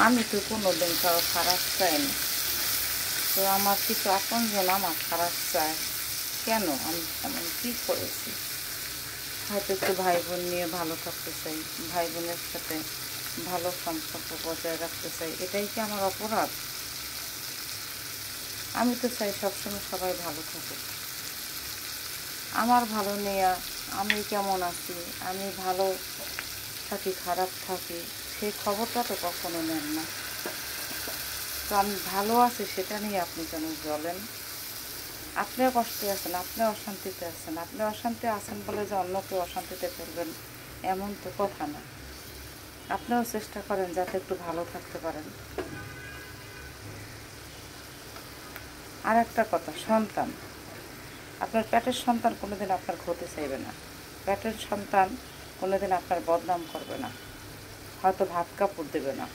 আমি তো কোনোদিন কারো খারাপ চাইনি, তো আমার কিছু আপনজন আমার খারাপ চায় কেন? আমি এমন কী করেছি? হয়তো একটু ভাই বোন নিয়ে ভালো থাকতে চাই, ভাই বোনের সাথে ভালো সম্পর্ক বজায় রাখতে চাই, এটাই কি আমার অপরাধ? আমি তো চাই সবসময় সবাই ভালো থাকুক। আমার ভালো নিয়ে আমি কেমন আছি, আমি ভালো থাকি খারাপ থাকি, সেই খবরটা তো কখনো নেন না। তো আমি ভালো আছি সেটা নিয়ে আপনি কেন জ্বলেন? আপনিও কষ্টে আছেন, আপনিও অশান্তিতে আছেন। আপনি অশান্তি আছেন বলে যে অন্য কেউ অশান্তিতে ফেলবেন এমন তো কথা না। আপনিও চেষ্টা করেন যাতে একটু ভালো থাকতে পারেন। আর একটা কথা, সন্তান, আপনার পেটের সন্তান কোনোদিন আপনার ক্ষতি চাইবে না। পেটের সন্তান কোনোদিন আপনার বদনাম করবে না, হয়তো ভাত কাপড় দেবে না,